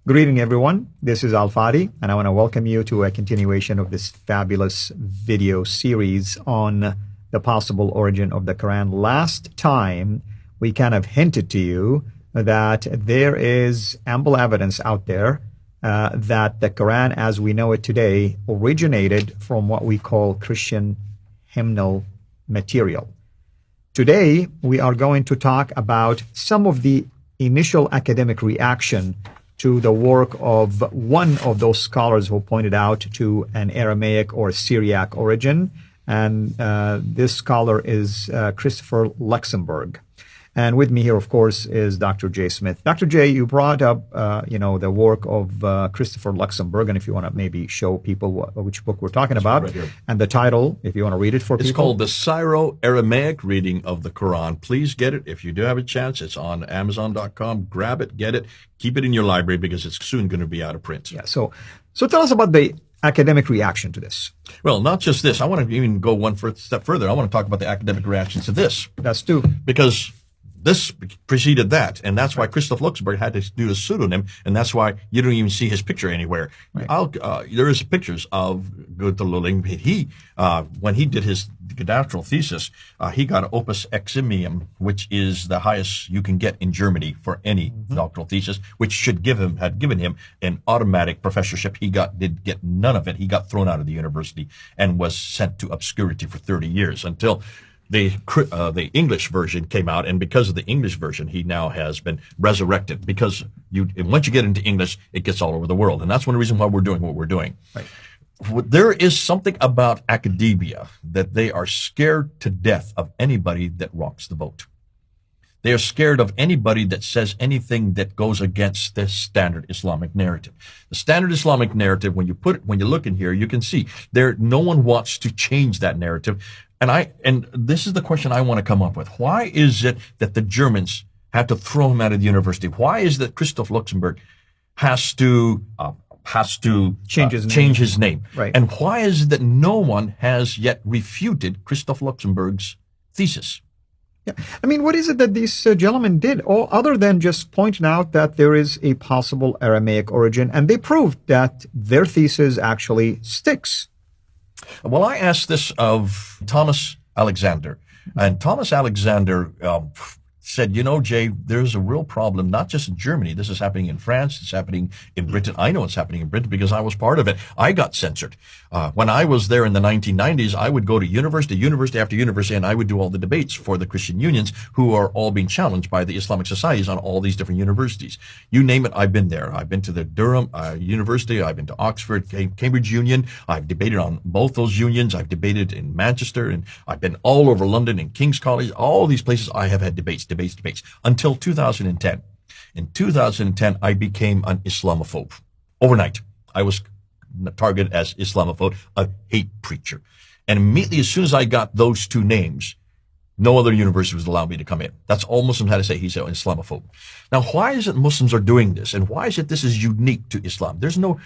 Good evening, everyone. This is Al-Fadi, and I want to welcome you to a continuation of this fabulous video series on the possible origin of the Quran. Last time, we kind of hinted to you that there is ample evidence out there that the Quran, as we know it today, originated from what we call Christian hymnal material. Today, we are going to talk about some of the initial academic reaction to the work of one of those scholars who pointed out to an Aramaic or Syriac origin. And this scholar is Christopher Luxemburg. And with me here, of course, is Dr. J. Smith. Dr. J, you brought up, the work of Christopher Luxemburg. And if you want to maybe show people which book we're talking about. Right here. And the title, if you want to read it for people. It's called the Syro-Aramaic Reading of the Quran. Please get it. If you do have a chance, it's on Amazon.com. Grab it, get it, keep it in your library because it's soon going to be out of print. Yeah, so tell us about the academic reaction to this. Well, not just this. I want to even go one step further. I want to talk about the academic reaction to this. That's true. Because this preceded that, and that's why Christoph Luxemburg had to do a pseudonym, and that's why you don't even see his picture anywhere. Right. There is pictures of Gunter Luling. He, when he did his doctoral thesis, he got an opus eximium, which is the highest you can get in Germany for any doctoral thesis, which had given him an automatic professorship. He did get none of it. He got thrown out of the university and was sent to obscurity for 30 years until the English version came out, and because of the English version, he now has been resurrected. Because once you get into English, it gets all over the world, and that's one reason why we're doing what we're doing. Right. There is something about academia that they are scared to death of anybody that rocks the boat. They are scared of anybody that says anything that goes against the standard Islamic narrative. The standard Islamic narrative, when you look in here, you can see no one wants to change that narrative. And this is the question I want to come up with. Why is it that the Germans had to throw him out of the university? Why is it that Christoph Luxemburg has to change his name? Right. And why is it that no one has yet refuted Christoph Luxemburg's thesis? Yeah. I mean, what is it that these gentlemen did, other than just pointing out that there is a possible Aramaic origin, and they proved that their thesis actually sticks? Well, I asked this of Thomas Alexander, and Thomas Alexander said, Jay, there's a real problem, not just in Germany. This is happening in France. It's happening in Britain. I know it's happening in Britain because I was part of it. I got censored. When I was there in the 1990s, I would go to university after university, and I would do all the debates for the Christian unions who are all being challenged by the Islamic societies on all these different universities. You name it, I've been there. I've been to the Durham University. I've been to Oxford, Cambridge Union. I've debated on both those unions. I've debated in Manchester, and I've been all over London and King's College. All these places I have had debates, until 2010. In 2010, I became an Islamophobe. Overnight, I was targeted as Islamophobe, a hate preacher. And immediately, as soon as I got those two names, no other university was allowed me to come in. That's all Muslims had to say. He's an Islamophobe. Now, why is it Muslims are doing this? And why is it this is unique to Islam? There's no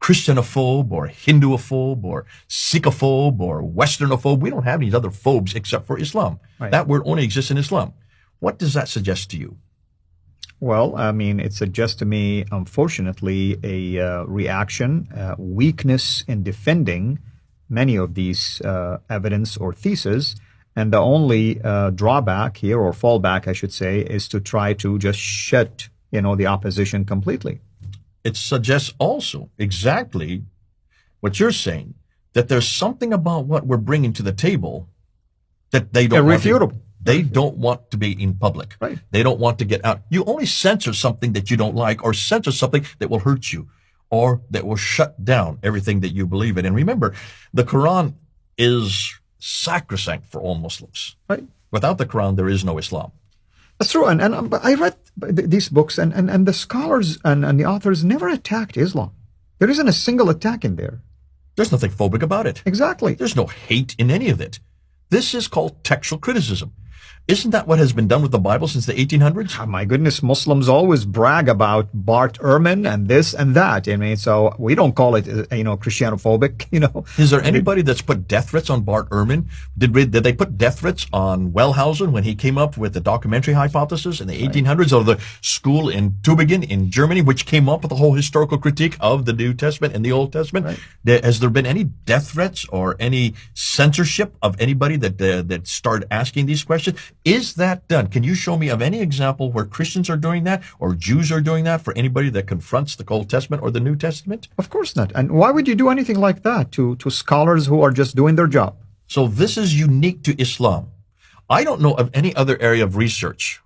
Christianophobe or Hinduophobe or Sikhophobe or Westernophobe. We don't have any other phobes except for Islam. Right. That word only exists in Islam. What does that suggest to you? Well, I mean, it suggests to me, unfortunately, a reaction, weakness in defending many of these evidence or theses. And the only drawback here, or fallback, I should say, is to try to just shut, the opposition completely. It suggests also exactly what you're saying, that there's something about what we're bringing to the table that they don't irrefutable. They don't want to be in public. Right. They don't want to get out. You only censor something that you don't like, or censor something that will hurt you, or that will shut down everything that you believe in. And remember, the Quran is sacrosanct for all Muslims. Right. Without the Quran, there is no Islam. That's true. And I read these books, and the scholars and the authors never attacked Islam. There isn't a single attack in there. There's nothing phobic about it. Exactly. There's no hate in any of it. This is called textual criticism. Isn't that what has been done with the Bible since the 1800s? Oh, my goodness, Muslims always brag about Bart Ehrman and this and that. I mean, so we don't call it, Christianophobic, Is there anybody that's put death threats on Bart Ehrman? Did they put death threats on Wellhausen when he came up with the documentary hypothesis in the 1800s, of the school in Tübingen in Germany, which came up with a whole historical critique of the New Testament and the Old Testament? Right. Has there been any death threats or any censorship of anybody that started asking these questions? Is that done? Can you show me of any example where Christians are doing that or Jews are doing that for anybody that confronts the Old Testament or the New Testament? Of course not. And why would you do anything like that to scholars who are just doing their job? So this is unique to Islam. I don't know of any other area of research,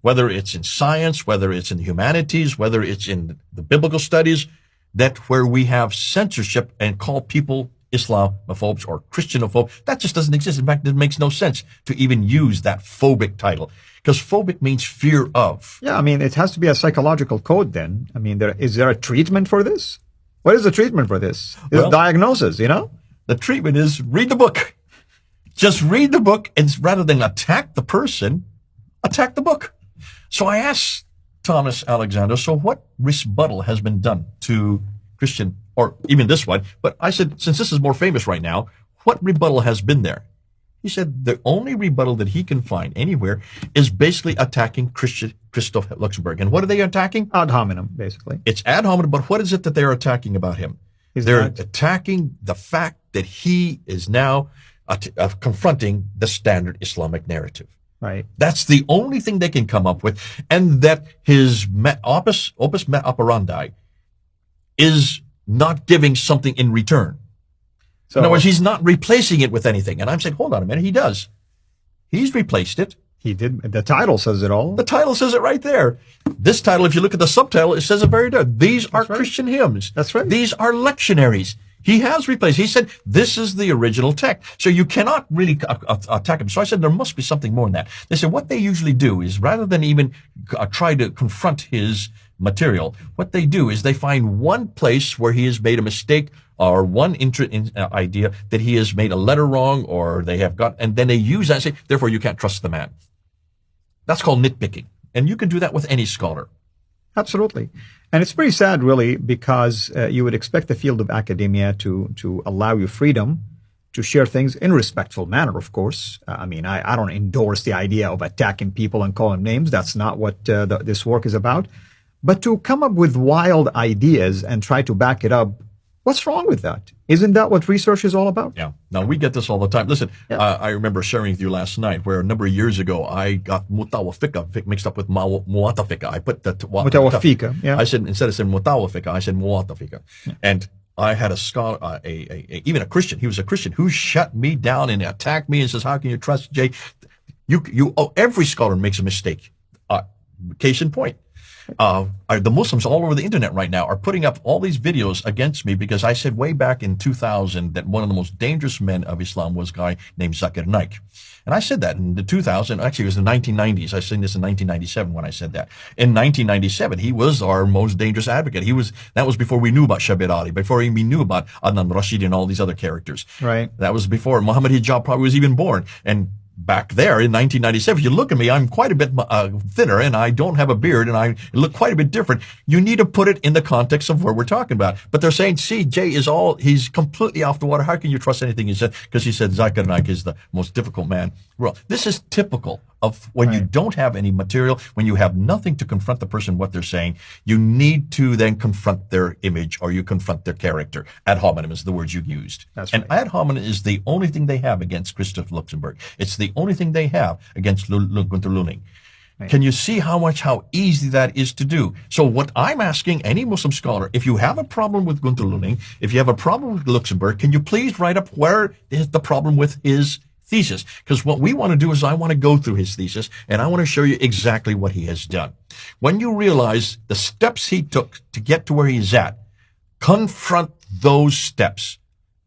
whether it's in science, whether it's in the humanities, whether it's in the biblical studies, that where we have censorship and call people Islamophobes or Christianophobes. That just doesn't exist. In fact, it makes no sense to even use that phobic title, because phobic means fear of. Yeah, I mean, it has to be a psychological code then. I mean, is there a treatment for this? What is the treatment for this? Well, diagnosis, The treatment is read the book. Just read the book, and rather than attack the person, attack the book. So I asked Thomas Alexander, so what rebuttal has been done to Christian, or even this one? But I said, since this is more famous right now, what rebuttal has been there? He said the only rebuttal that he can find anywhere is basically attacking Christoph Luxemburg. And what are they attacking? Ad hominem, basically. It's ad hominem, but what is it that they're attacking about him? They're attacking the fact that he is now confronting the standard Islamic narrative. Right. That's the only thing they can come up with, and that his opus operandi is not giving something in return. So, in other words, he's not replacing it with anything. And I'm saying, hold on a minute, he does. He's replaced it. He did. The title says it all. The title says it right there. This title, if you look at the subtitle, it says it very there. These are Christian hymns. That's right. These are lectionaries. He has replaced. He said, this is the original text. So you cannot really attack him. So I said, there must be something more than that. They said, what they usually do is, rather than even try to confront his material, what they do is they find one place where he has made a mistake, or one idea that he has made a letter wrong, or they have got, and then they use that and say, therefore you can't trust the man. That's called nitpicking. And you can do that with any scholar. Absolutely. And it's pretty sad, really, because you would expect the field of academia to allow you freedom to share things in a respectful manner, of course. I mean, I don't endorse the idea of attacking people and calling names. That's not what this work is about. But to come up with wild ideas and try to back it up, what's wrong with that? Isn't that what research is all about? Yeah. Now, we get this all the time. Listen, I remember sharing with you last night where a number of years ago, I got mutawafika mixed up with muatafika. I put the mutawafika, yeah. I said, instead of saying mutawafika, I said muatafika. Yeah. And I had a scholar, even a Christian, he was a Christian, who shut me down and attacked me and says, how can you trust Jay? Every scholar makes a mistake. Case in point. The Muslims all over the internet right now are putting up all these videos against me because I said way back in 2000 that one of the most dangerous men of Islam was a guy named Zakir Naik. And I said that in the 2000, actually it was the 1990s. I said this in 1997 when I said that. In 1997, he was our most dangerous advocate. That was before we knew about Shabir Ali, before we knew about Adnan Rashid and all these other characters. Right. That was before Muhammad Hijab probably was even born. And back there in 1997, if you look at me, I'm quite a bit thinner, and I don't have a beard, and I look quite a bit different. You need to put it in the context of what we're talking about. But they're saying, see, Jay he's completely off the water. How can you trust anything he said? Because he said Zakir Naik is the most difficult man. Well, this is typical of when you don't have any material, when you have nothing to confront the person, what they're saying, you need to then confront their image, or you confront their character. Ad hominem is the word you used. That's and ad hominem is the only thing they have against Christoph Luxemburg. It's the only thing they have against Gunter Luling. Right. Can you see how easy that is to do? So what I'm asking any Muslim scholar, if you have a problem with Gunter Luling, if you have a problem with Luxemburg, can you please write up where is the problem with his thesis? Because what we want to do is I want to go through his thesis, and I want to show you exactly what he has done. When you realize the steps he took to get to where he's at, confront those steps.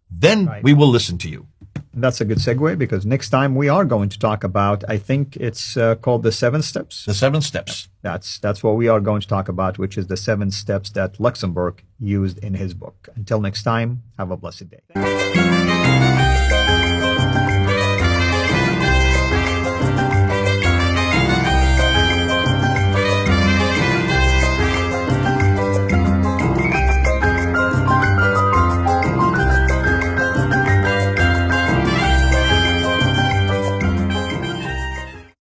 Then we will listen to you. That's a good segue, because next time we are going to talk about, I think it's called the 7 steps. The 7 steps. That's what we are going to talk about, which is the 7 steps that Luxemburg used in his book. Until next time, have a blessed day.